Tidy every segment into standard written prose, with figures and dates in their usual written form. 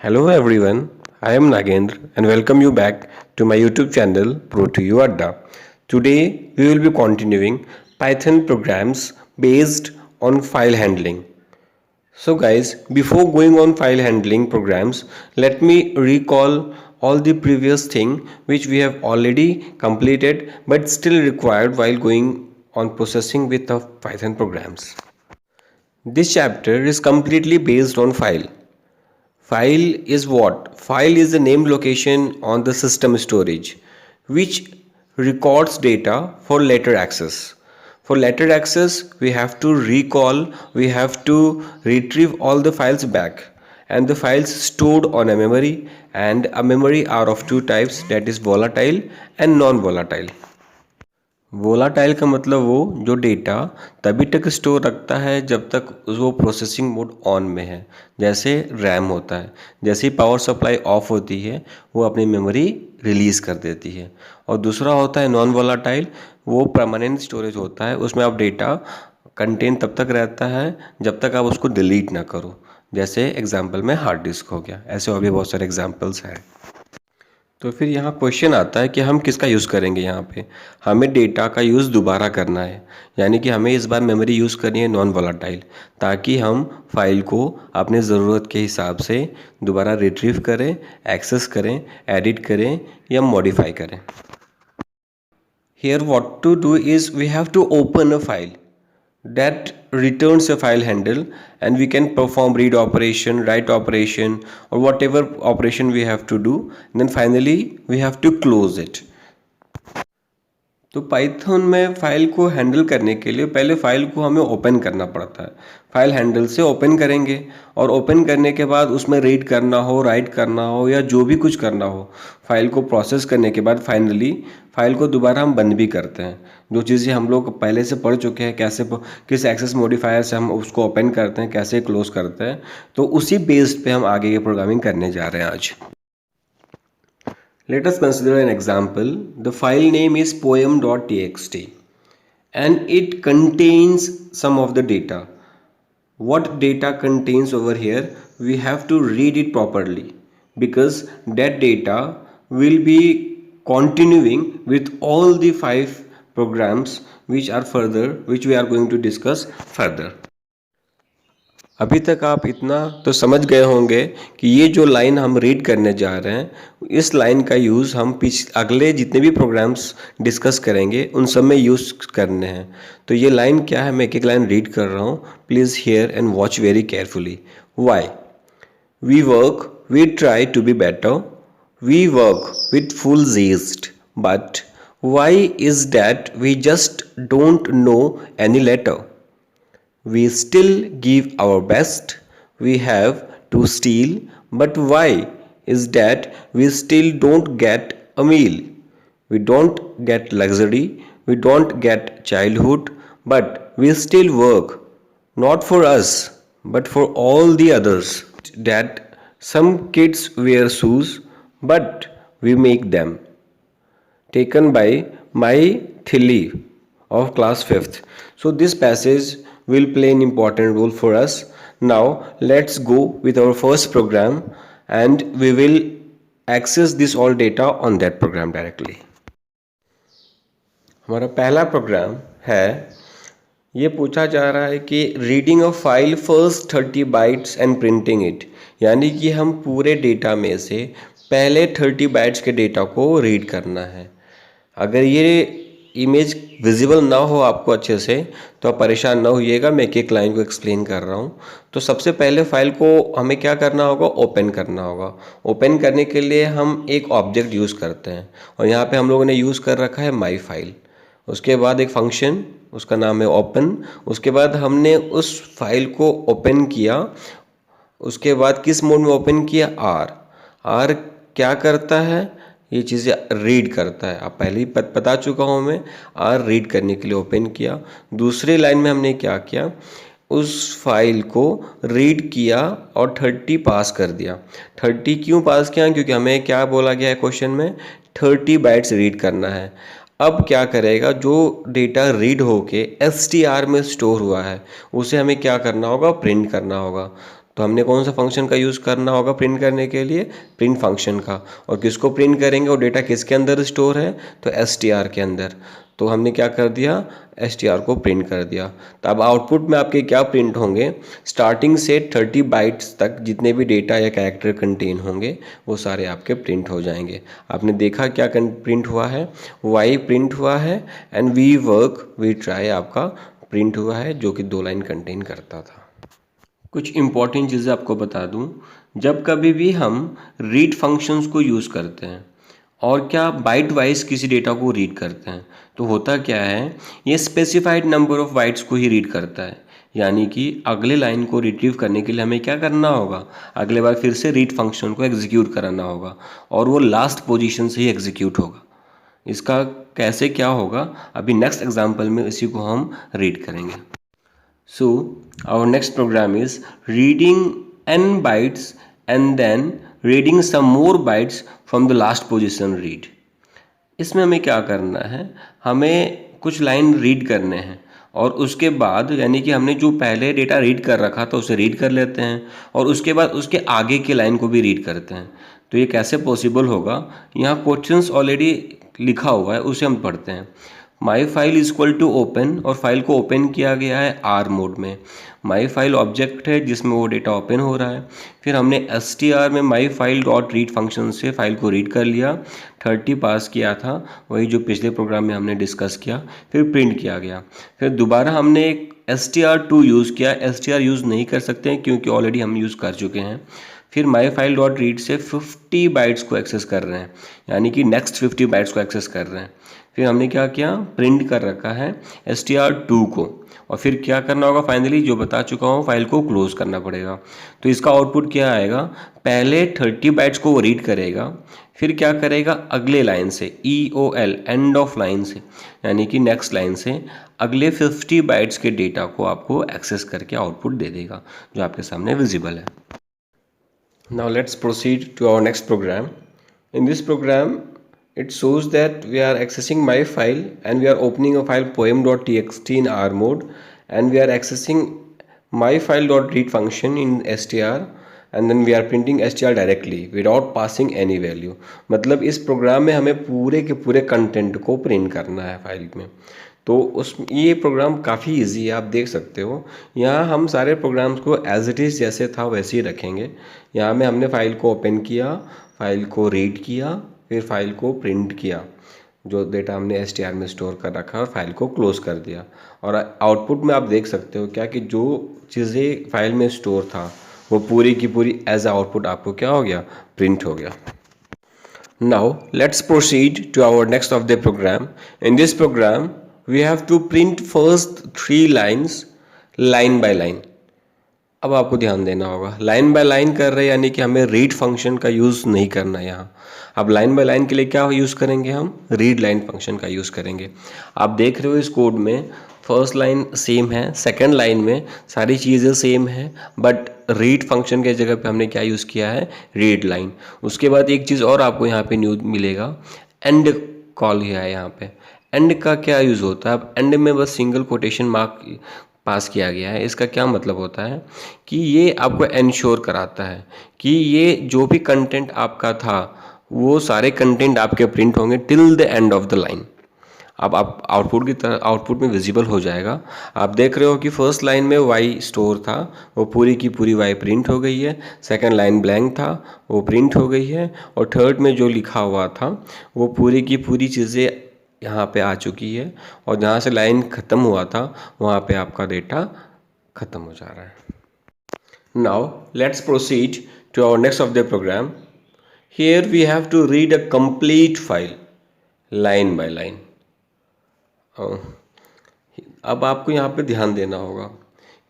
Hello everyone, I am Nagendra and welcome you back to my YouTube channel Pro to You Adda. Today we will be continuing Python programs based on file handling. So guys, before going on file handling programs, let me recall all the previous thing which we have already completed but still required while going on processing with the Python programs. This chapter is completely based on file. File is what? File is the name location on the system storage which records data for later access. For later access, we have to recall, we have to retrieve all the files back, and the files stored on a memory, and a memory are of two types, that is volatile and non-volatile. Volatile का मतलब वो जो data तभी तक store रखता है जब तक वो प्रोसेसिंग मोड ऑन में है, जैसे रैम होता है। जैसे ही पावर सप्लाई ऑफ होती है वो अपनी मेमोरी रिलीज़ कर देती है। और दूसरा होता है नॉन वोलाटाइल, वो परमानेंट स्टोरेज होता है, उसमें आप डेटा कंटेन तब तक रहता है जब तक आप उसको डिलीट ना करो। जैसे एग्जाम्पल में हार्ड डिस्क हो गया, ऐसे और भी बहुत सारे एग्जाम्पल्स हैं। तो फिर यहाँ क्वेश्चन आता है कि हम किसका यूज़ करेंगे। यहाँ पे हमें डेटा का यूज़ दोबारा करना है, यानी कि हमें इस बार मेमोरी यूज़ करनी है नॉन वोलाटाइल, ताकि हम फाइल को अपने ज़रूरत के हिसाब से दोबारा रिट्रीव करें, एक्सेस करें, एडिट करें या मॉडिफाई करें। Here what to do is we have to open a file that returns a file handle, and we can perform read operation, write operation, or whatever operation we have to do, and then finally we have to close it. तो Python में file को handle करने के लिए पहले file को हमें open करना पड़ता है। फाइल हैंडल से ओपन करेंगे और ओपन करने के बाद उसमें रीड करना हो, राइट करना हो या जो भी कुछ करना हो, फाइल को प्रोसेस करने के बाद फाइनली फाइल को दोबारा हम बंद भी करते हैं। जो चीज़ें हम लोग पहले से पढ़ चुके हैं, कैसे किस एक्सेस मॉडिफायर से हम उसको ओपन करते हैं, कैसे क्लोज करते हैं, तो उसी बेस्ड पे हम आगे की प्रोग्रामिंग करने जा रहे हैं आज। Let us consider an example. The file name is poem.txt and it contains some of the data. What data contains over here? We have to read it properly because that data will be continuing with all the 5 programs which we are going to discuss further. अभी तक आप इतना तो समझ गए होंगे कि ये जो लाइन हम रीड करने जा रहे हैं, इस लाइन का यूज़ हम अगले जितने भी प्रोग्राम्स डिस्कस करेंगे उन सब में यूज़ करने हैं। तो ये लाइन क्या है, मैं एक एक लाइन रीड कर रहा हूँ, please hear and watch very carefully. Why we work, we try to be better, we work with full zest, but why is that we just don't know any letter? We still give our best, we have to steal, but why is that we still don't get a meal? We don't get luxury, we don't get childhood, but we still work, not for us, but for all the others. That some kids wear shoes, but we make them. Taken by my Thili of class 5th. So this passage will play an important role for us. Now let's go with our first program and we will access this all data on that program directly. हमारा पहला programme है, ये पूछा जा रहा है कि reading a file first 30 bytes and printing it, यानी कि हम पूरे डेटा में से पहले 30 बाइट्स के डेटा को रीड करना है। अगर ये इमेज विजिबल ना हो आपको अच्छे से तो आप परेशान ना होइएगा, मैं एक एक लाइन को एक्सप्लेन कर रहा हूँ। तो सबसे पहले फाइल को हमें क्या करना होगा, ओपन करना होगा। ओपन करने के लिए हम एक ऑब्जेक्ट यूज़ करते हैं और यहाँ पे हम लोगों ने यूज़ कर रखा है माई फाइल। उसके बाद एक फंक्शन, उसका नाम है ओपन। उसके बाद हमने उस फाइल को ओपन किया, उसके बाद किस मोड में ओपन किया, आर क्या करता है, ये चीज़ें रीड करता है। आप पहले ही बता चुका हूँ मैं, आर रीड करने के लिए ओपन किया। दूसरी लाइन में हमने क्या किया, उस फाइल को रीड किया और 30 पास कर दिया। 30 क्यों पास किया, क्योंकि हमें क्या बोला गया है क्वेश्चन में, 30 बाइट्स रीड करना है। अब क्या करेगा, जो डेटा रीड होके str में स्टोर हुआ है उसे हमें क्या करना होगा, प्रिंट करना होगा। तो हमने कौन सा फंक्शन का यूज़ करना होगा प्रिंट करने के लिए, प्रिंट फंक्शन का। और किसको प्रिंट करेंगे और डेटा किसके अंदर स्टोर है, तो str के अंदर। तो हमने क्या कर दिया, str को प्रिंट कर दिया। तो अब आउटपुट में आपके क्या प्रिंट होंगे, स्टार्टिंग से 30 बाइट्स तक जितने भी डेटा या कैरेक्टर कंटेन होंगे वो सारे आपके प्रिंट हो जाएंगे। आपने देखा क्या प्रिंट हुआ है, वाई प्रिंट हुआ है and we work we try आपका प्रिंट हुआ है, जो कि 2 लाइन कंटेन करता था। कुछ इंपॉर्टेंट चीज़ें आपको बता दूं, जब कभी भी हम रीड फंक्शंस को यूज़ करते हैं और क्या बाइट वाइज किसी डेटा को रीड करते हैं, तो होता क्या है, ये स्पेसिफाइड नंबर ऑफ बाइट्स को ही रीड करता है। यानी कि अगले लाइन को रिट्रीव करने के लिए हमें क्या करना होगा, अगले बार फिर से रीड फंक्शन को एग्जीक्यूट कराना होगा और वो लास्ट पोजीशन से ही एग्जीक्यूट होगा। इसका कैसे क्या होगा, अभी नेक्स्ट एग्जाम्पल में इसी को हम रीड करेंगे। So our next program is reading n bytes and then reading some more bytes from the last position read. इसमें हमें क्या करना है, हमें कुछ लाइन रीड करने हैं और उसके बाद यानी कि हमने जो पहले डेटा रीड कर रखा था उसे रीड कर लेते हैं और उसके बाद उसके आगे की लाइन को भी रीड करते हैं। तो ये कैसे पॉसिबल होगा, यहाँ क्वेश्चंस ऑलरेडी लिखा हुआ है, उसे हम पढ़ते हैं। My file is equal to open, और फाइल को ओपन किया गया है आर मोड में। माई फाइल ऑब्जेक्ट है जिसमें वो डेटा ओपन हो रहा है। फिर हमने str में my file dot read function से फाइल को रीड कर लिया, 30 पास किया था, वही जो पिछले प्रोग्राम में हमने डिस्कस किया। फिर प्रिंट किया गया। फिर दोबारा हमने एक str2 यूज़ किया। str यूज़ नहीं कर सकते हैं क्योंकि ऑलरेडी हम यूज़ कर चुके हैं। फिर माई फाइल डॉट रीड से 50 बाइट्स को एक्सेस कर रहे हैं, यानी कि नेक्स्ट 50 बाइट्स को एक्सेस कर रहे हैं। फिर हमने क्या किया, प्रिंट कर रखा है str2 को, और फिर क्या करना होगा, फाइनली जो बता चुका हूँ, फाइल को क्लोज करना पड़ेगा। तो इसका आउटपुट क्या आएगा, पहले 30 बाइट्स को वो रीड करेगा, फिर क्या करेगा, अगले लाइन से EOL एंड ऑफ लाइन से, यानी कि नेक्स्ट लाइन से अगले 50 बाइट्स के डेटा को आपको एक्सेस करके आउटपुट दे देगा, जो आपके सामने विजिबल है। Now let's proceed to our next program. In this program, it shows that we are accessing my file and we are opening a file poem.txt in R mode, and we are accessing my file.read function in str, and then we are printing str directly without passing any value. मतलब इस programme में हमें पूरे के पूरे content को print करना है फाइल में। तो ये प्रोग्राम काफ़ी इजी है, आप देख सकते हो। यहाँ हम सारे प्रोग्राम्स को एज इट इज़ जैसे था वैसे ही रखेंगे। यहाँ में हमने फ़ाइल को ओपन किया, फाइल को रीड किया, फिर फाइल को प्रिंट किया, जो डेटा हमने str में स्टोर कर रखा, और फाइल को क्लोज कर दिया। और आउटपुट में आप देख सकते हो क्या कि जो चीज़ें फाइल में स्टोर था वो पूरी की पूरी एज आउटपुट आपको क्या हो गया, प्रिंट हो गया। Now let's proceed to our next of the program. In this program we have to print first 3 lines line by line. अब आपको ध्यान देना होगा, लाइन बाय लाइन कर रहे हैं यानी कि हमें रीड फंक्शन का यूज़ नहीं करना है यहाँ। अब लाइन बाय लाइन के लिए क्या यूज़ करेंगे, हम रीड लाइन फंक्शन का यूज़ करेंगे। आप देख रहे हो इस कोड में फर्स्ट लाइन सेम है, सेकंड लाइन में सारी चीज़ें सेम है, बट रीड फंक्शन के जगह पे हमने क्या यूज़ किया है, रीड लाइन। उसके बाद एक चीज़ और आपको यहाँ पे न्यू मिलेगा, एंड कॉल है यहाँ पे। एंड का क्या यूज़ होता है, अब एंड में बस सिंगल कोटेशन मार्क पास किया गया है। इसका क्या मतलब होता है कि ये आपको एंश्योर कराता है कि ये जो भी कंटेंट आपका था वो सारे कंटेंट आपके प्रिंट होंगे till the end of the line. अब आप आउटपुट की तरह आउटपुट में विजिबल हो जाएगा। आप देख रहे हो कि फर्स्ट लाइन में वाई स्टोर था, वो पूरी की पूरी वाई प्रिंट हो गई है। सेकंड लाइन ब्लैंक था, वो प्रिंट हो गई है। और थर्ड में जो लिखा हुआ था वो पूरी की पूरी चीज़ें यहाँ पे आ चुकी है, और जहाँ से लाइन ख़त्म हुआ था वहाँ पे आपका डेटा ख़त्म हो जा रहा है। Now let's proceed to our next of the program. Here we have to read a complete file line by line. अब आपको यहाँ पे ध्यान देना होगा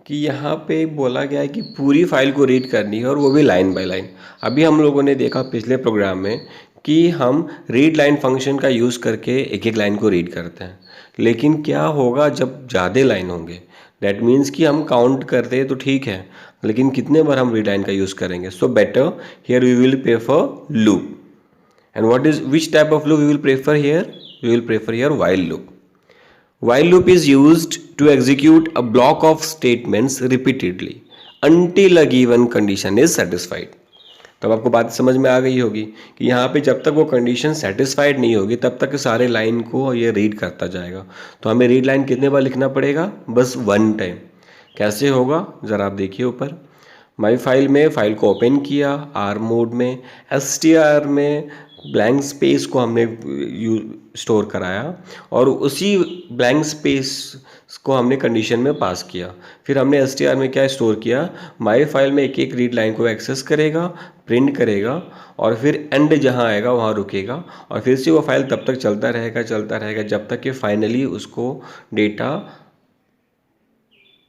कि यहाँ पे बोला गया है कि पूरी फाइल को रीड करनी है, और वो भी लाइन बाय लाइन। अभी हम लोगों ने देखा पिछले प्रोग्राम में कि हम रीड लाइन फंक्शन का यूज़ करके एक एक लाइन को रीड करते हैं, लेकिन क्या होगा जब ज़्यादा लाइन होंगे, दैट मीन्स कि हम काउंट करते हैं तो ठीक है, लेकिन कितने बार हम रीड लाइन का यूज़ करेंगे। So better here we will prefer loop. And what is which type of loop we will prefer here, we will prefer here while loop. While loop is used to execute a block of statements repeatedly. until a given condition is satisfied। तब आपको बात समझ में आ गई होगी कि यहाँ पे जब तक वो कंडीशन सेटिस्फाइड नहीं होगी तब तक सारे लाइन को ये रीड करता जाएगा। तो हमें रीड लाइन कितने बार लिखना पड़ेगा? बस वन टाइम। कैसे होगा ज़रा आप देखिए ऊपर। माई फाइल में फाइल को ओपन किया आर मोड में, str में ब्लैंक स्पेस को हमने स्टोर कराया और उसी ब्लैंक स्पेस को हमने कंडीशन में पास किया। फिर हमने str में क्या स्टोर किया? माई फाइल में एक एक रीड लाइन को एक्सेस करेगा, प्रिंट करेगा और फिर एंड जहाँ आएगा वहाँ रुकेगा और फिर से वो फाइल तब तक चलता रहेगा जब तक कि फाइनली उसको डेटा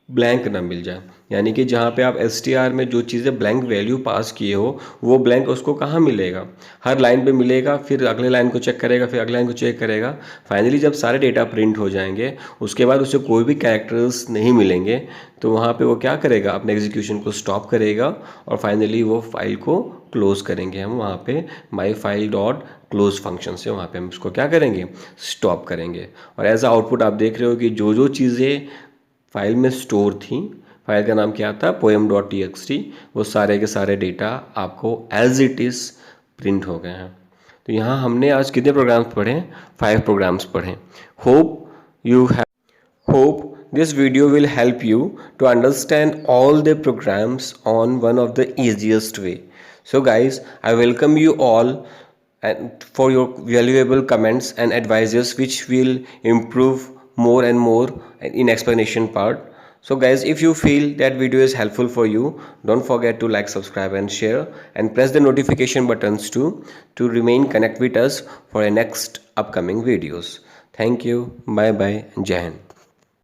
ब्लैंक ना मिल जाए। यानी कि जहाँ पे आप str में जो चीज़ें ब्लैंक वैल्यू पास किए हो वो ब्लैंक उसको कहाँ मिलेगा? हर लाइन पे मिलेगा, फिर अगले लाइन को चेक करेगा, फिर अगले लाइन को चेक करेगा। फाइनली जब सारे डेटा प्रिंट हो जाएंगे उसके बाद उसे कोई भी कैरेक्टर्स नहीं मिलेंगे तो वहाँ पे वो क्या करेगा? अपने एग्जीक्यूशन को स्टॉप करेगा और फाइनली वो फाइल को क्लोज करेंगे। हम वहाँ पे my file dot close function से वहाँ पे हम इसको क्या करेंगे? स्टॉप करेंगे। और एज आ आउटपुट आप देख रहे हो कि जो जो चीज़ें फाइल में स्टोर थी, फाइल का नाम क्या था? poem.txt, वो सारे के सारे डेटा आपको एज इट इज़ प्रिंट हो गए हैं। तो यहाँ हमने आज कितने प्रोग्राम्स पढ़े? 5 प्रोग्राम्स पढ़े। Hope this video will help you to understand all the programs on one of the easiest way. So guys, I welcome you all and for your valuable comments and advices which will improve more and more in explanation part. So guys, if you feel that video is helpful for you, don't forget to like, subscribe and share and press the notification buttons too to remain connect with us for our next upcoming videos. Thank you. Bye bye. Jai Hind.